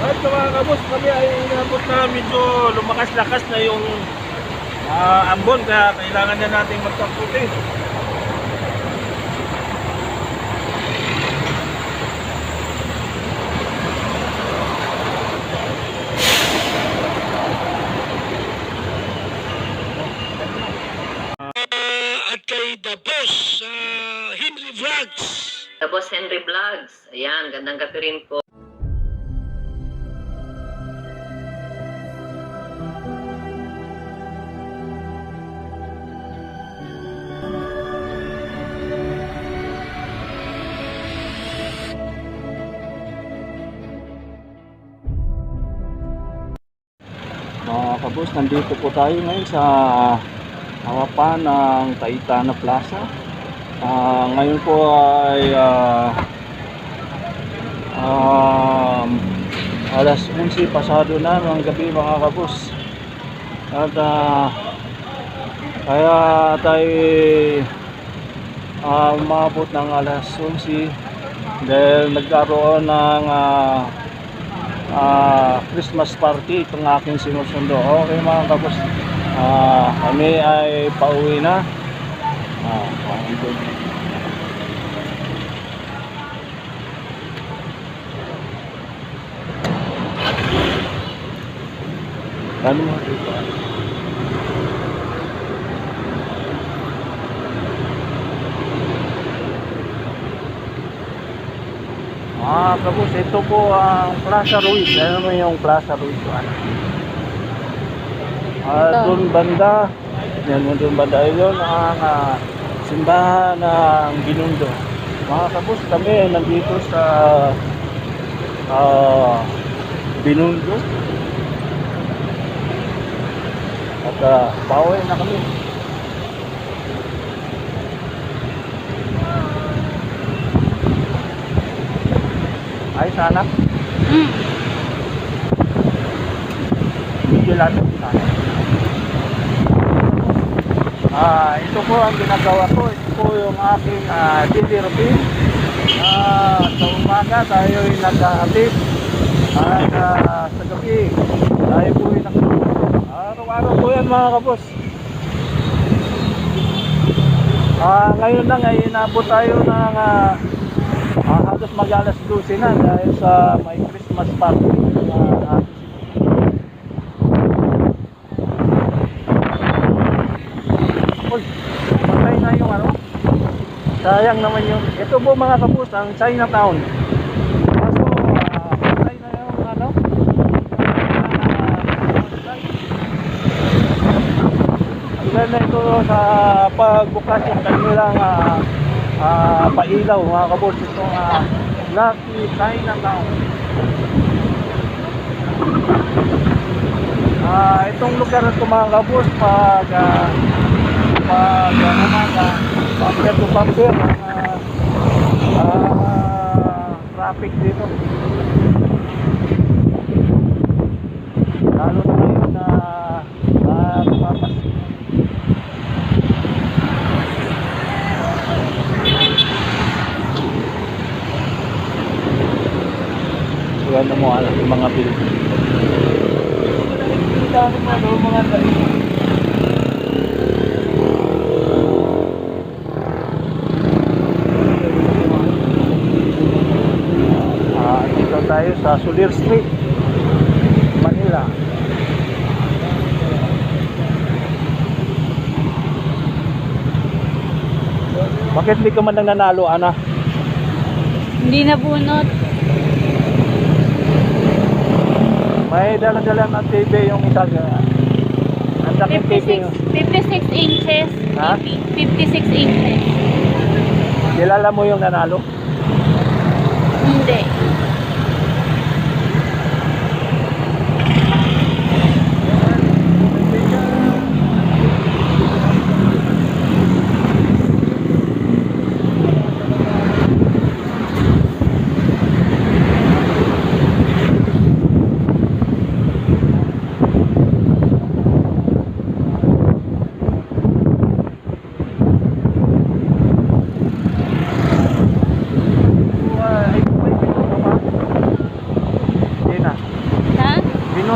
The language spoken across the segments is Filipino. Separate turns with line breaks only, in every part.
Kahit sa mga kabos, kami ay inabot na medyo lumakas-lakas na yung ambon, kaya kailangan na nating magpaputi. At kay The Boss Henry Vlogs.
The Boss Henry Vlogs. Ayan, gandang gabi rin po.
Mga kabos, nandito po tayo ngayon sa harapan ng Taytana Plaza. Ngayon po ay alas 11 pasado na ng gabi mga kabos. At kaya tayo umabot ng alas 11 dahil nagkaroon ng Christmas party itong aking sinusundo. Okay mga kabos, kami ay pauwi na. Ano mo dito? Kabos, ito po ang Plaza Ruiz. Ano mo yung Plaza Ruiz? Doon banda, yan mo doon banda, yun ang simbahan ng Binondo. Mga kabos, kami nandito sa Binondo. At pauwi na kami. Ay, sana. Hindi lang sana. Ito po ang ginagawa ko. Ito po yung aking daily routine. Sa umaga tayo ay naghahatid. At sa gabi tayo po ay araw-araw po yan mga kabos. Ngayon lang ay inabot tayo ng halos mag-alas 12 na dahil sa may Christmas party. Uy, patay na yung ano. Sayang naman yung ito po mga kabos, ang Chinatown. Kaso patay na yung ano. Ilan na ito sa pagbukas yung kanilang pailaw mga kabos. Itong Lucky Chinatown. Itong lugar na ito mga kabos, pag umaga, bumper to bumper traffic dito, lalo na ngayon na papas. Ano mo alam yung mga building mga tali. Dito tayo sa Sulir Street, Manila. Bakit hindi ka man nang nanalo, Ana?
Hindi nabunot.
May dala-dala ng TV yung isa. Ang daking TV.
56 inches.
Ha?
56 inches.
Kilala mo yung nanalo?
Hindi.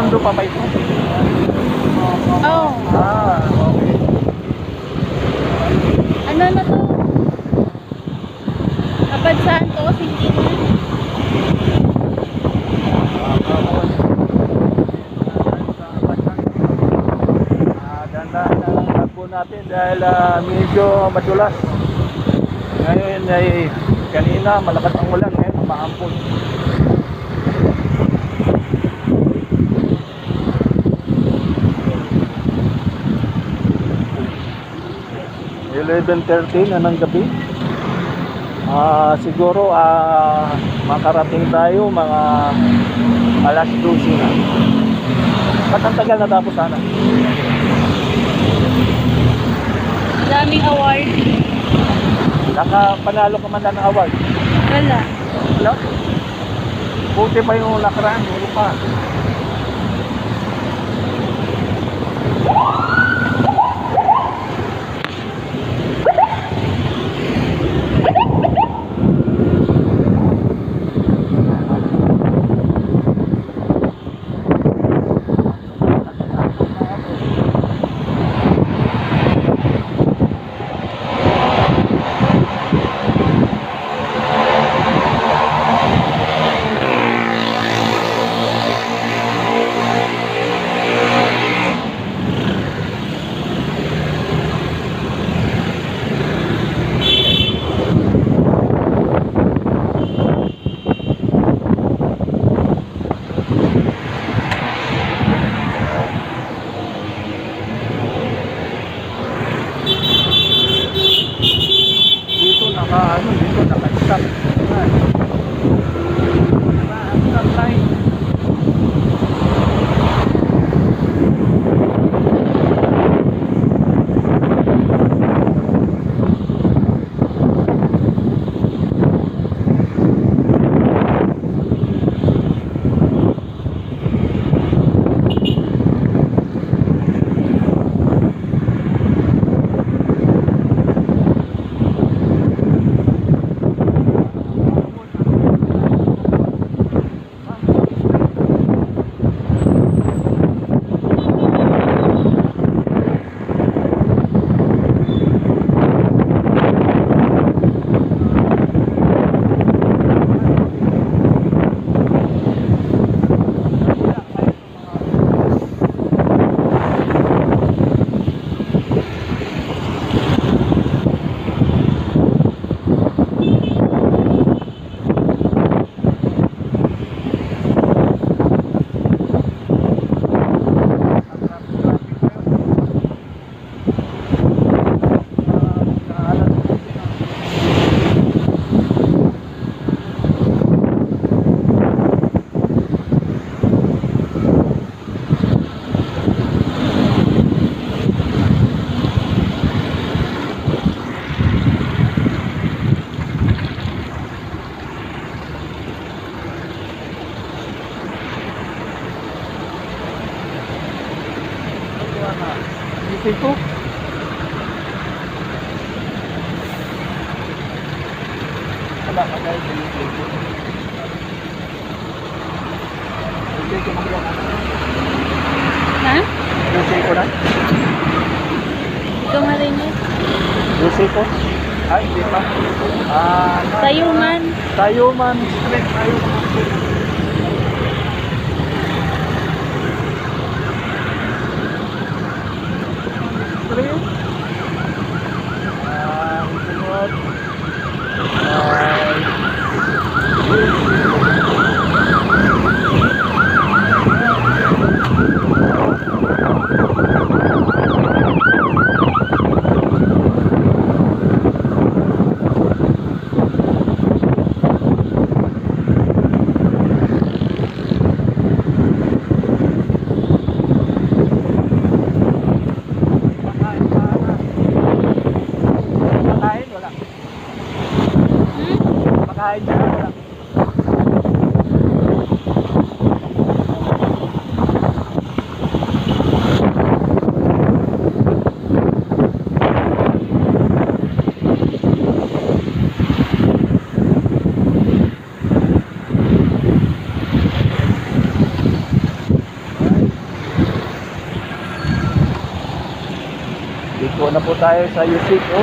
Binondo pa ba ito?
Oh,
Ah, okay.
ano na to? Abad Santos, hindi na.
Dandahan na lang takbo natin dahil medyo madulas. Ngayon ay kanina malakas ang ulan, ngayon umaampon. $11:13 na ng gabi. Siguro makarating tayo mga alas 12 na. Ba't ang tagal na tapos sana?
Daming award.
Nakapanalo ka man lang ng award.
Wala.
Wala. Buti pa yung nakaraan, wala pa. Dito naka-stop. Naka-stop line. Isip ko. Wala ka dahil sa isip ko. Isip ko maglaw ka na.
Ha?
Isip ko na.
Ikaw marinig.
Isip ko. Ay, hindi pa.
Tayuman.
Tayuman Street. Tayuman Street. Street. Sunod. po tayo sa Yusiko.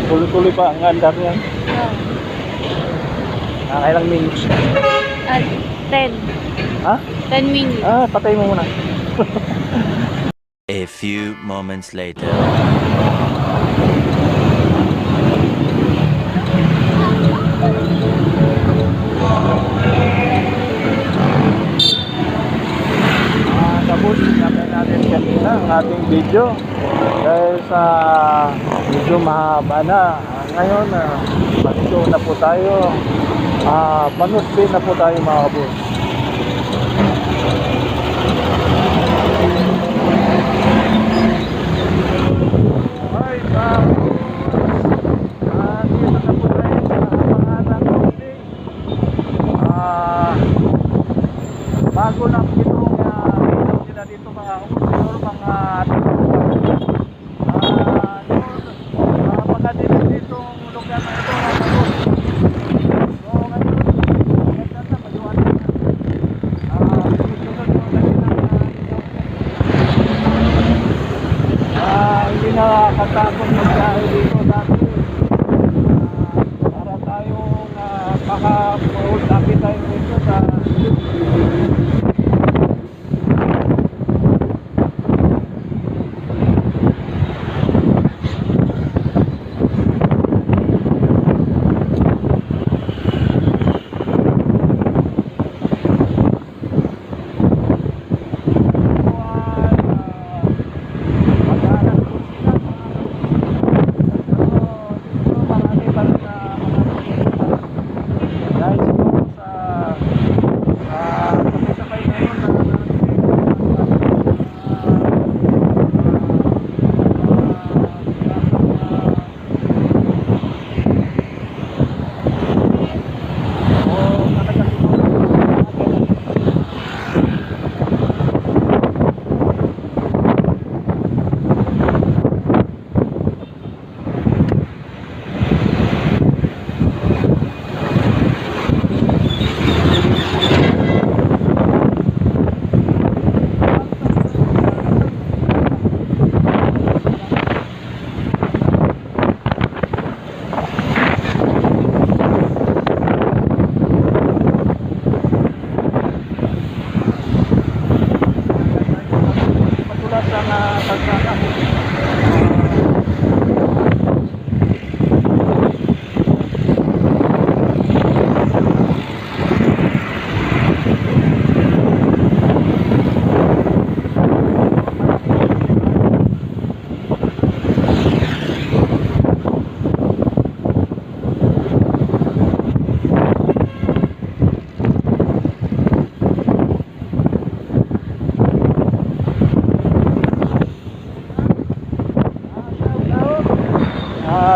Tuloy-tuloy pa ang andar yan.
Oh.
Nakailang minutes.
10.
Ha?
10 minutes.
Patay mo muna.
A few moments later.
Tapos sinabay natin kanina ang ating video dahil sa medyo mahaba na. Ngayon, panito na po tayo. Panusbin na po tayo mga kabus. Ay, dito na po tayo sa pangalan ng bago lang itong ilaw nila dito mga siguro mga pagkadilim ditong lugar na ito mga kabus. So ngayon, ganda na, maluwan na. Sunod-sunod yung hindi nakakatakot magkahe dito dati. Para tayong maka-hold upin tayo dito sa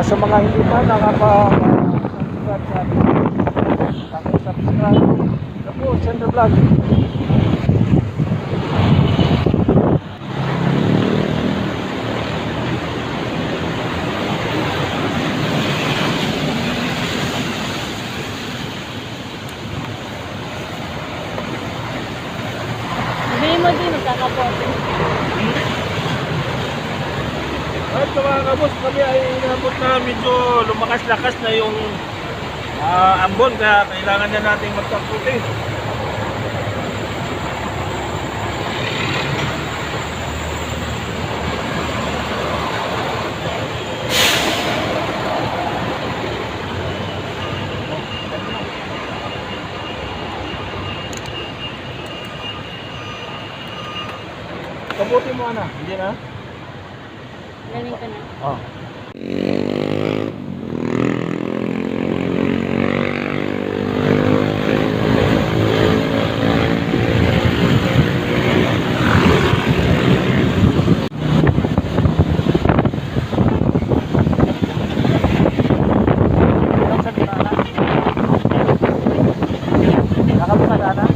sa mga hindi pa nakapa-subscribe sa atin, subscribe ako, Sender Vlog.
Sabihin mo din, magkakapote.
At sa mga kabos, kami ay inabot na medyo lumakas-lakas na yung ambon, kaya kailangan na natin magkaputi. Kaputi mo ana, hindi na?
Galing ka na.
Oh. Nakapagana?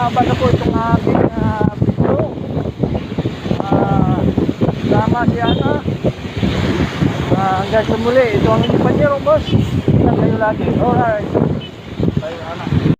mahaba na po itong aking video. Sama si Ana. Hanggang sa muli, ito ang inyong panyero, boss. Ingat kayo lagi. Alright. Tayo, Ana.